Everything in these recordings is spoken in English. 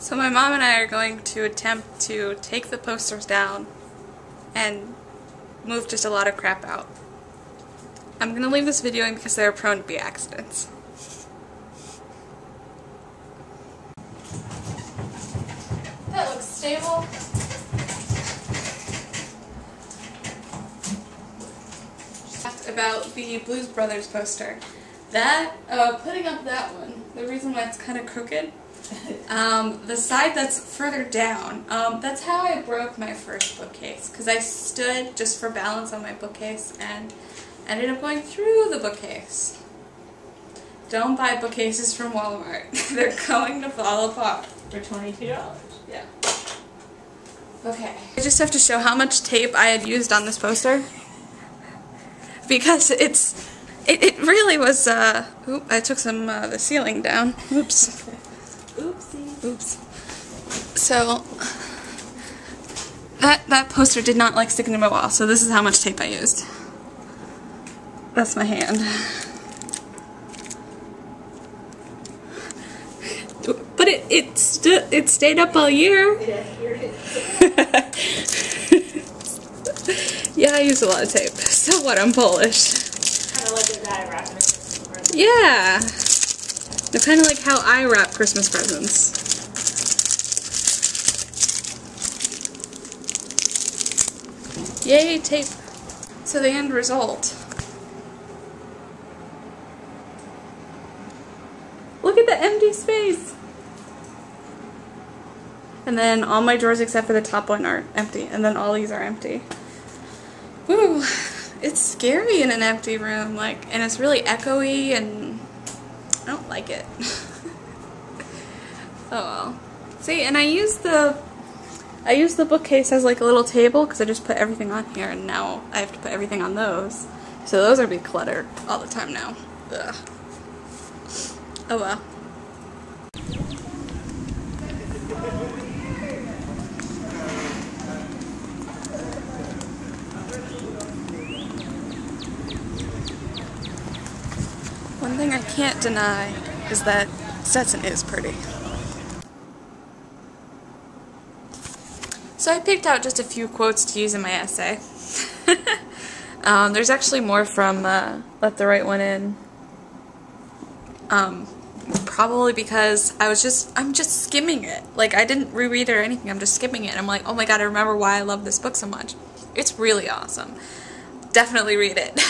So my mom and I are going to attempt to take the posters down and move just a lot of crap out. I'm going to leave this video in because they are prone to be accidents. That looks stable. About the Blues Brothers poster. That, putting up that one, the reason why it's kind of crooked, the side that's further down, that's how I broke my first bookcase, because I stood just for balance on my bookcase and ended up going through the bookcase. Don't buy bookcases from Walmart. They're going to fall apart. For $22. Yeah. Okay. I just have to show how much tape I had used on this poster. Because it really was, oop, I took some, the ceiling down. Oops. Oopsie. Oops. So, that poster did not like sticking to my wall, so this is how much tape I used. That's my hand. But it stayed up all year. Yeah, here it is. Yeah, I use a lot of tape. So what, I'm Polish. Kind of like a guy wrapping a Christmas present. Yeah. They're kind of like how I wrap Christmas presents. Yay, tape. So the end result. Look at the empty space. And then all my drawers except for the top one are empty. And then all these are empty. Woo. It's scary in an empty room, and it's really echoey, and I don't like it. Oh well. See, and I use the bookcase as like a little table because I just put everything on here, and now I have to put everything on those. So those are being cluttered all the time now. Ugh. Oh well. One thing I can't deny is that Stetson is pretty. So I picked out just a few quotes to use in my essay. There's actually more from Let the Right One In. Probably because I'm just skimming it. Like, I didn't reread it or anything, I'm just skimming it. I'm like, oh my god, I remember why I love this book so much. It's really awesome. Definitely read it.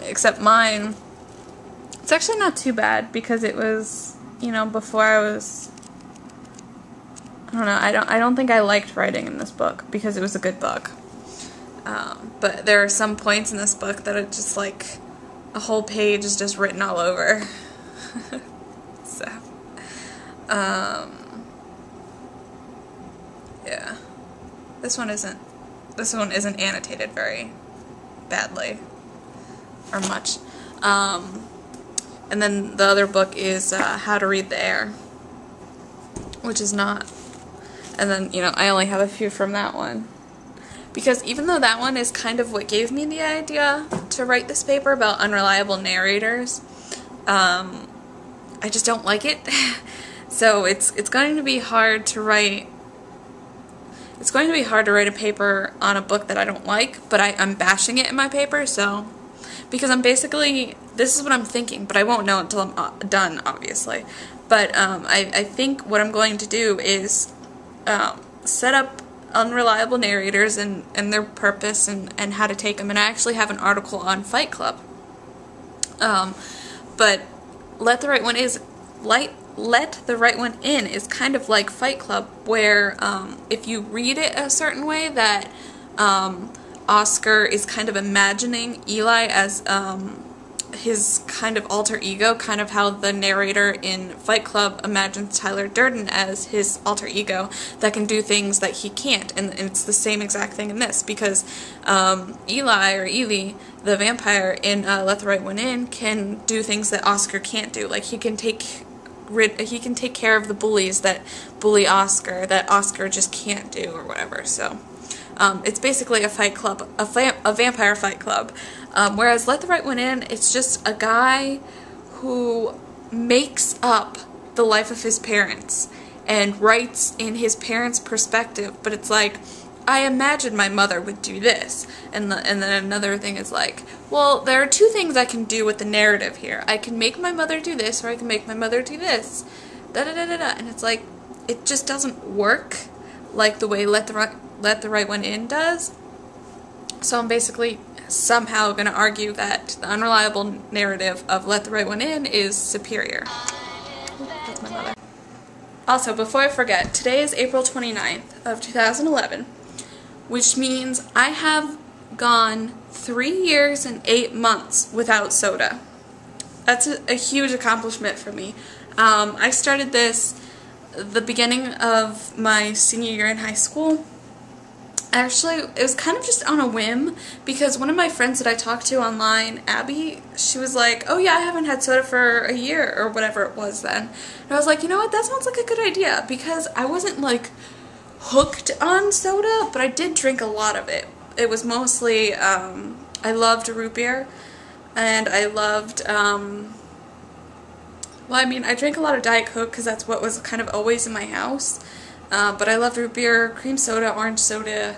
Except mine, it's actually not too bad because it was, before I was, I don't know, I don't think I liked writing in this book because it was a good book. But there are some points in this book that are just like, a whole page is just written all over. So, yeah. This one isn't annotated very badly or much. And then the other book is How to Read the Air, which is not. And then, I only have a few from that one. Because even though that one is kind of what gave me the idea to write this paper about unreliable narrators, I just don't like it. So it's going to be hard to write. It's going to be hard to write a paper on a book that I don't like, but I'm bashing it in my paper, so. Because I'm basically, this is what I'm thinking, but I won't know until I'm done, obviously. But I think what I'm going to do is set up unreliable narrators and their purpose and how to take them. And I actually have an article on Fight Club. But Let the Right One In is kind of like Fight Club, where if you read it a certain way, that Oscar is kind of imagining Eli as his kind of alter ego, kind of how the narrator in Fight Club imagines Tyler Durden as his alter ego that can do things that he can't, and it's the same exact thing in this, because Eli, or Eli, the vampire in Let the Right One In, can do things that Oscar can't do. Like, he can take care of the bullies that bully Oscar, that Oscar just can't do, or whatever, so. It's basically a fight club, a vampire fight club. Whereas Let the Right One In, it's just a guy who makes up the life of his parents and writes in his parents' perspective, but it's like, I imagine my mother would do this. And then another thing is like, well, there are two things I can do with the narrative here. I can make my mother do this, or I can make my mother do this. Da-da-da-da-da. And it's like, it just doesn't work like the way Let the Right One In does. So I'm basically somehow going to argue that the unreliable narrative of Let the Right One In is superior. That's my mother. Also, before I forget, today is April 29th of 2011, which means I have gone 3 years and 8 months without soda. That's a huge accomplishment for me. I started this the beginning of my senior year in high school. Actually, it was kind of just on a whim, because one of my friends that I talked to online, Abby, she was like, oh yeah, I haven't had soda for a year, or whatever it was then. And I was like, you know what, that sounds like a good idea, because I wasn't like hooked on soda, but I did drink a lot of it. It was mostly, I loved root beer, and I loved, well, I mean, I drank a lot of Diet Coke, because that's what was kind of always in my house. But I loved root beer, cream soda, orange soda,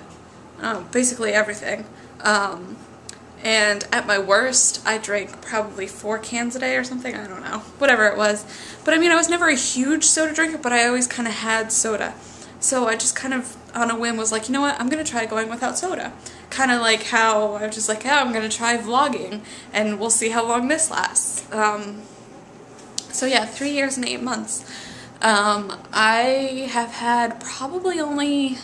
basically everything. And at my worst, I drank probably 4 cans a day or something, I don't know, whatever it was. But I mean, I was never a huge soda drinker, but I always kind of had soda. So I just kind of, on a whim, was like, you know what, I'm going to try going without soda. Kind of like how I was just like, yeah, I'm going to try vlogging, and we'll see how long this lasts. So yeah, 3 years and 8 months. I have had probably only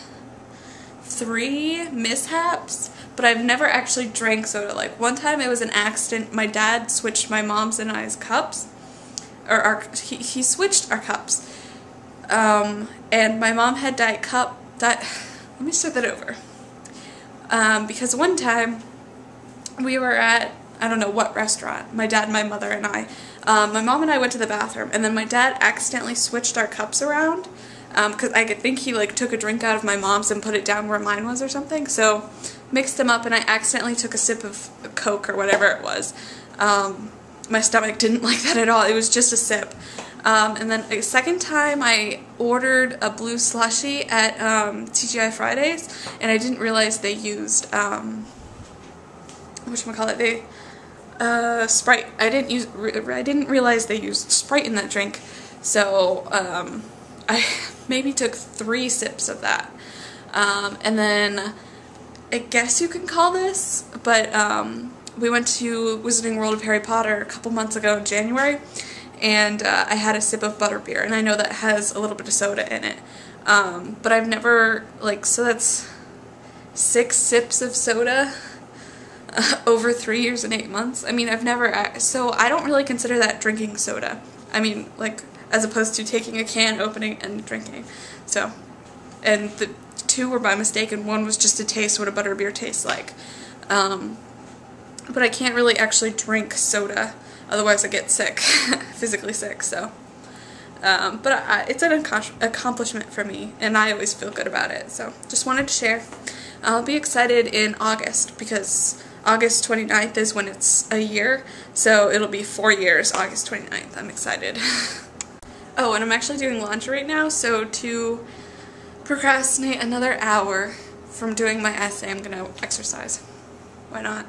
3 mishaps, but I've never actually drank soda. Like, one time it was an accident. My dad switched my mom's and I's cups, or he switched our cups, and my mom had Diet Cup. Let me start that over. Because one time we were at, I don't know what restaurant, my dad, my mother, and I. My mom and I went to the bathroom, and then my dad accidentally switched our cups around, because I think he like took a drink out of my mom's and put it down where mine was or something, so mixed them up, and I accidentally took a sip of Coke or whatever it was. My stomach didn't like that at all. It was just a sip. And then a second time I ordered a blue slushie at TGI Fridays, and I didn't realize they used, whatchamacallit, Sprite. I didn't realize they used Sprite in that drink, so I maybe took 3 sips of that. And then I guess you can call this, but we went to Wizarding World of Harry Potter a couple months ago in January, and I had a sip of butterbeer, and I know that has a little bit of soda in it, but I've never, like, so that's 6 sips of soda over 3 years and 8 months. I mean, I've never, so I don't really consider that drinking soda. I mean, like, as opposed to taking a can, opening, and drinking. So, and the 2 were by mistake, and 1 was just to taste what a butterbeer tastes like. But I can't really actually drink soda, otherwise I get sick, physically sick, so. But it's an accomplishment for me, and I always feel good about it, so just wanted to share. I'll be excited in August, because August 29th is when it's a year, so it'll be 4 years, August 29th. I'm excited. Oh, and I'm actually doing laundry right now, so to procrastinate another hour from doing my essay, I'm gonna exercise. Why not?